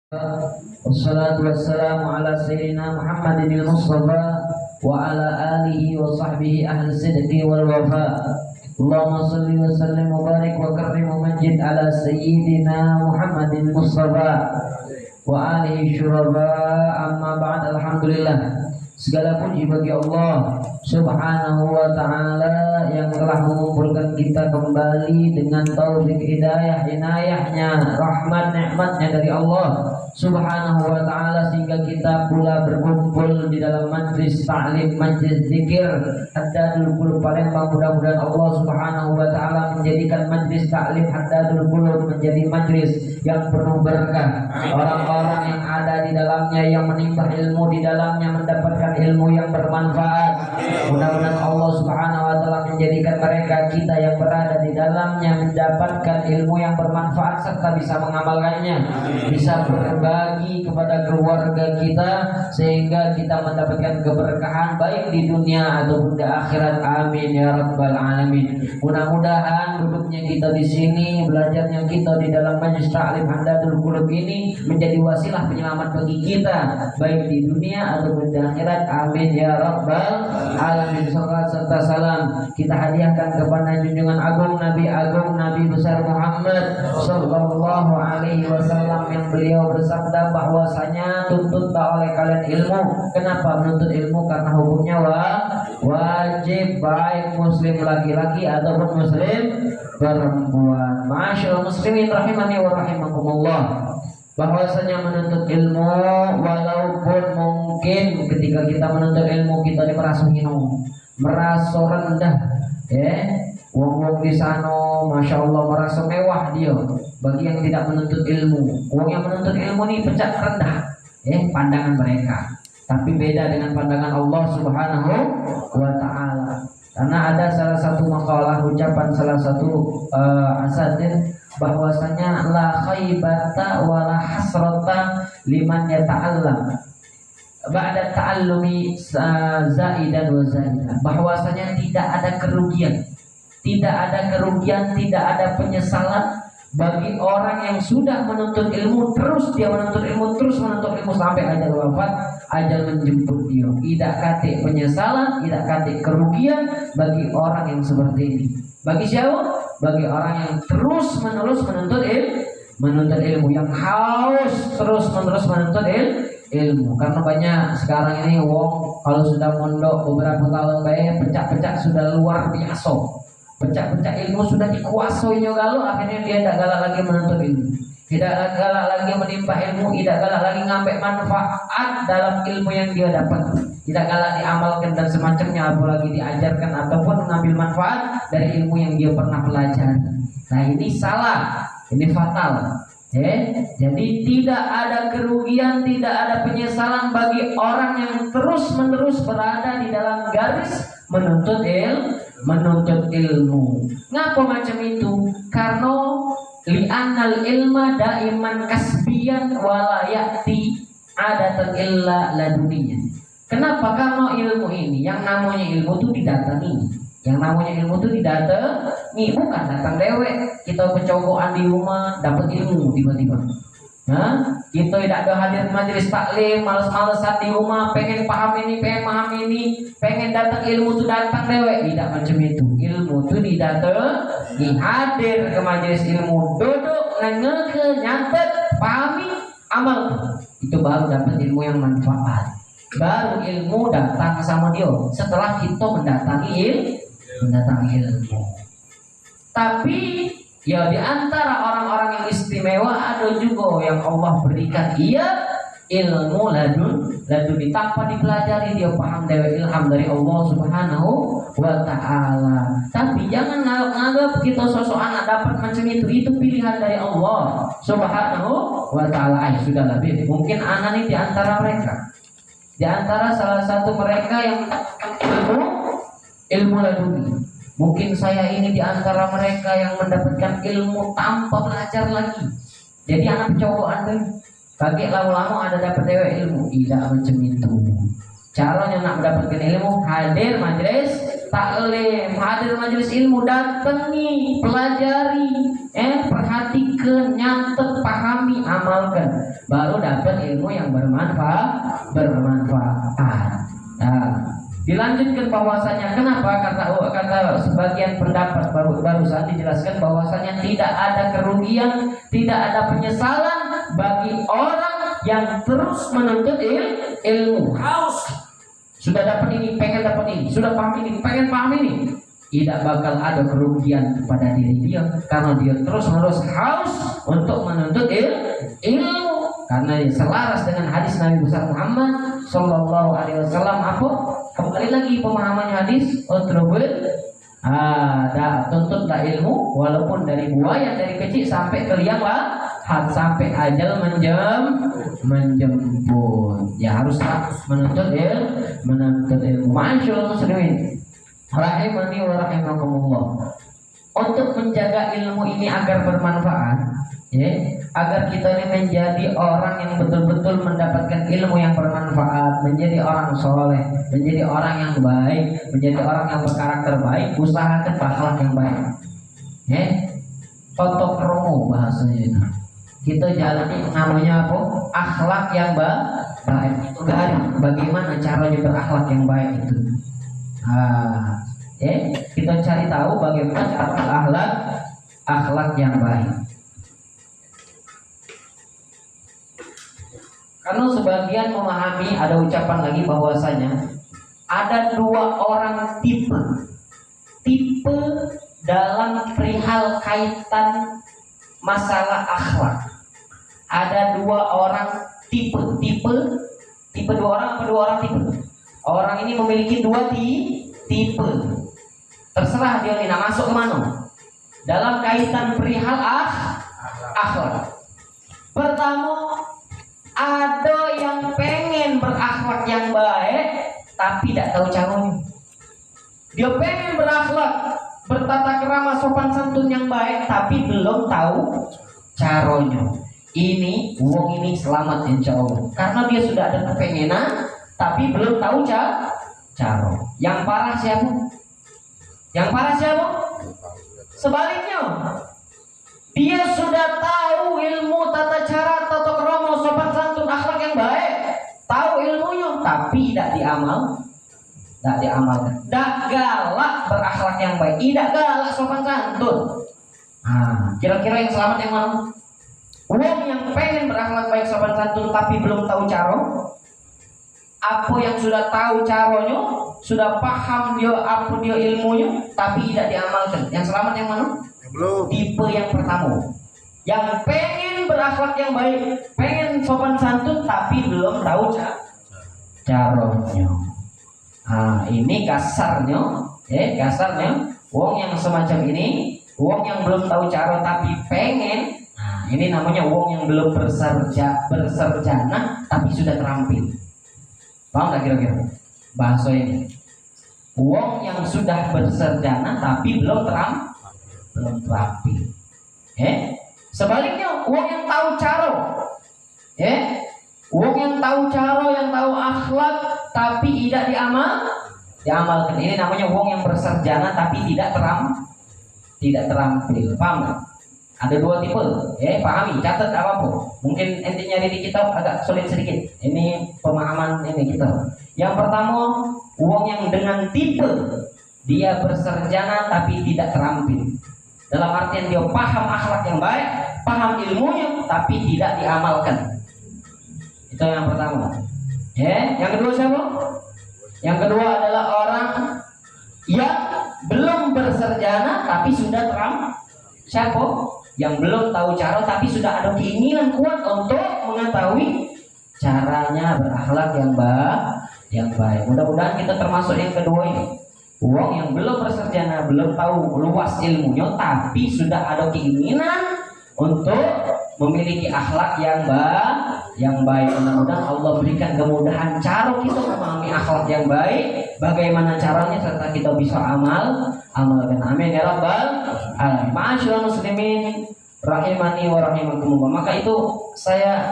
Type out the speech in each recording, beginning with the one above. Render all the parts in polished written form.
Wassalatu wassalamu ala sayyidina Muhammadin al-Mustafa wa ala alihi wa sahbihi ahli sidqi wal wafa. Allahumma salli wa sallim wa barik wa karrim wa majid ala sayyidina Muhammadin Mustafa wa alihi syuraba. Amma ba'd. Alhamdulillah, segala puji bagi Allah Subhanahu wa ta'ala yang telah mengumpulkan kita kembali dengan taufik hidayah, inayahnya, rahmat, nikmatnya dari Allah Subhanahu wa ta'ala, sehingga kita pula berkumpul di dalam majlis ta'lim, majlis zikir Haddadul Qulub Palembang. Mudah-mudahan Allah Subhanahu wa ta'ala menjadikan majlis ta'lim Haddadul Qulub menjadi majlis yang penuh berkah. Orang-orang yang ada di dalamnya, yang menimba ilmu di dalamnya, mendapatkan ilmu yang bermanfaat. Mudah-mudahan Allah Subhanahu wa ta'ala menjadikan mereka, kita yang berada di dalamnya, mendapatkan ilmu yang bermanfaat serta bisa mengamalkannya, bisa berbagi kepada keluarga kita sehingga kita mendapatkan keberkahan baik di dunia ataupun di akhirat. Amin ya rabbal alamin. Mudah-mudahan duduknya kita di sini, belajarnya kita di dalam majlis ta'lim Haddadul Qulub ini menjadi wasilah penyelamat bagi kita baik di dunia ataupun di akhirat. Amin ya rabbal alamin. Salat serta salam kita hadiahkan kepada junjungan agung Nabi besar Muhammad sallallahu alaihi wasallam, yang beliau bersabda bahwasanya tuntutlah oleh kalian ilmu. Kenapa menuntut ilmu? Karena hukumnya wajib baik muslim laki-laki ataupun muslim perempuan. Masyaallah muslimin rahimani wa rahimakumullah, bahwasanya menuntut ilmu, walaupun mungkin ketika kita menuntut ilmu kita merasa hina, merasa rendah, wong di sana masya Allah merasa mewah dia. Bagi yang tidak menuntut ilmu, wong yang menuntut ilmu ini pecah rendah, pandangan mereka. Tapi beda dengan pandangan Allah Subhanahu wa ta'ala. Karena ada salah satu makalah, ucapan salah satu asatidz, bahwasanya la khaybata wa la hasrata liman yata'allam ba'da ta'allumi zaidan wa zaidan. Bahwasanya tidak ada kerugian, tidak ada penyesalan bagi orang yang sudah menuntut ilmu, terus dia menuntut ilmu sampai ajal wafat, ajal menjemput dia. Tidak kate penyesalan, tidak kate kerugian bagi orang yang seperti ini. Bagi siapa? Bagi orang yang terus menerus menuntut ilmu, yang haus terus menerus menuntut ilmu. Karena banyak sekarang ini wong kalau sudah mondok beberapa tahun baik pecah-pecah sudah luar biasa. Pecah-pecah ilmu sudah dikuasainya, lalu akhirnya dia tidak galak lagi menuntut ilmu, tidak galak lagi menimba ilmu, tidak galak lagi ngambil manfaat dalam ilmu yang dia dapat, tidak galak diamalkan dan semacamnya, apalagi diajarkan ataupun mengambil manfaat dari ilmu yang dia pernah pelajari. Nah ini salah, ini fatal. Jadi tidak ada kerugian, tidak ada penyesalan bagi orang yang terus menerus berada di dalam garis menuntut ilmu. Ngapa macam itu? Karena li'annal ilma daiman kasbiyan wala ya'ti adatan illa laduniya. Kenapa? Karena ilmu ini, yang namanya ilmu itu didatangi. Yang namanya ilmu itu didatangi, bukan datang dewek. Kita pencokokan di rumah dapat ilmu tiba-tiba. Kita tidak ada hadir majelis taklim, males-malesan di rumah, pengen paham ini, pengen datang ilmu itu datang dewek. Tidak macam itu. Ilmu itu didatangi, hadir ke majelis ilmu, duduk, ngeke, nyatet, pahami, amal. Itu baru dapat ilmu yang manfaat. Baru ilmu datang sama dia setelah kita mendatangi ilmu. Tapi ya di antara orang-orang yang istimewa ada juga yang Allah berikan dia ilmu laduni, tanpa dipelajari dia paham dewa, ilham dari Allah Subhanahu wa ta'ala. Tapi jangan nganggap kita sosok anak dapat macam itu pilihan dari Allah Subhanahu wa ta'ala. Sudah lebih mungkin anak ini di antara mereka, di antara salah satu mereka yang ilmu laduni. Mungkin saya ini di antara mereka yang mendapatkan ilmu tanpa belajar lagi. Jadi anak cowok anda bagi lama-lama ada dapat dewa ilmu. Tidak macam itu. Caranya nak mendapatkan ilmu, hadir majelis taklim, hadir majelis ilmu, datangi, pelajari, perhatikan perhatikan, nyatet, pahami, amalkan, baru dapat ilmu yang bermanfaat. Nah, dilanjutkan bahwasanya kenapa kata sebagian pendapat barusan dijelaskan bahwasanya tidak ada kerugian, tidak ada penyesalan bagi orang yang terus menuntut ilmu. Sudah dapat ini, pengen dapat ini, sudah paham ini, pengen paham ini, tidak bakal ada kerugian pada diri dia karena dia terus-menerus haus untuk menuntut ilmu. Karena selaras dengan hadis Nabi besar Muhammad Sallallahu Alaihi Wasallam. Apa? Kembali lagi pemahaman hadis, tuntutlah ilmu walaupun dari buaya dari kecil sampai ke liang lahat, sampai ajal menjemput. Ya harus menuntut ilmu. Masyaallah muslimin rahimani wa rahimakumullah. Untuk menjaga ilmu ini agar bermanfaat, ya, agar kita ini menjadi orang yang betul-betul mendapatkan ilmu yang bermanfaat, menjadi orang soleh, menjadi orang yang baik, menjadi orang yang berkarakter baik, usahakan akhlak yang baik. Ya, toto kromo bahasanya itu. Kita jalani namanya apa? Akhlak yang baik. Itu bagaimana caranya berakhlak yang baik itu. Kita cari tahu bagaimana cara akhlak yang baik. Karena sebagian memahami, ada ucapan lagi bahwasanya ada dua orang tipe dalam perihal kaitan masalah akhlak. Ada dua orang tipe dua orang apa dua orang tipe? Orang ini memiliki dua tipe. Terserah dia ini masuk kemana dalam kaitan perihal akhlak. Pertama, ada yang pengen berakhlak yang baik tapi tidak tahu caranya. Dia pengen berakhlak, bertata krama, sopan santun yang baik tapi belum tahu caranya. Ini wong ini selamat insya Allah karena dia sudah ada kepengenan tapi belum tahu cara. Yang parah siapa? Sebaliknya, dia sudah tahu ilmu tata cara, tata krama, sopan santun, akhlak yang baik, tahu ilmunya tapi tidak diamalkan. Tidak galak berakhlak yang baik, tidak galak sopan santun. Kira-kira yang selamat yang mana? Orang yang pengen berakhlak baik, sopan santun tapi belum tahu cara. Apa yang sudah tahu caranya, sudah paham dia apa dia ilmunya tapi tidak diamalkan. Yang selamat yang mana? Belum. Tipe yang pertama, yang pengen berakhlak yang baik, pengen sopan santun tapi belum tahu caranya. Ini kasarnya wong yang semacam ini, wong yang belum tahu cara tapi pengen. Ini namanya wong yang belum berserjana tapi sudah terampil. Paham gak kira-kira bahasa ini? Wong yang sudah berserjana tapi belum terampil. Sebaliknya, wong yang tahu cara, wong yang tahu cara, yang tahu akhlak tapi tidak diamalkan. Ini namanya wong yang berserjana tapi tidak terampil. Paham gak? Ada dua tipe, pahami, catat apapun. Mungkin ente nyari di kitab agak sulit sedikit. Ini pemahaman ini kita. Yang pertama, wong yang dengan tipe dia berserjana tapi tidak terampil. Dalam artian dia paham akhlak yang baik, paham ilmunya tapi tidak diamalkan. Itu yang pertama. Yang kedua siapa? Yang kedua adalah orang yang belum berserjana tapi sudah terampil. Siapa? Yang belum tahu cara tapi sudah ada keinginan kuat untuk mengetahui caranya berakhlak yang baik. Mudah-mudahan kita termasuk yang kedua ini. Wong yang belum berserjana, belum tahu luas ilmunya tapi sudah ada keinginan untuk memiliki akhlak yang baik. Mudah-mudahan Allah berikan kemudahan cara kita memahami akhlak yang baik, bagaimana caranya serta kita bisa amalkan. Amin ya rabbal alamin. Ma'asyiral muslimin rahimani wa rahimakumullah. Maka itu saya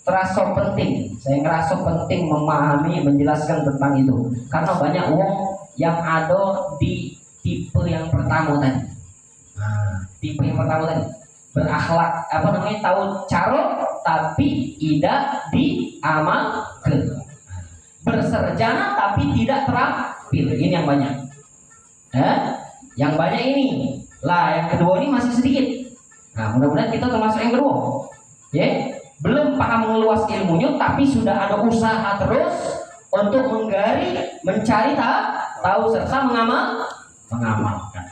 ngerasa penting memahami, menjelaskan tentang itu karena banyak wong yang ada di tipe yang pertama tadi. Tipe yang pertama tadi berakhlak tahu cara tapi tidak diamalkan, bersarjana tapi tidak terampil. Ini yang banyak. Yang banyak ini lah. Yang kedua ini masih sedikit. Nah, mudah-mudahan kita termasuk yang kedua. Belum paham meluas ilmunya tapi sudah ada usaha terus untuk menggali, mencari tahu serta mengamalkan.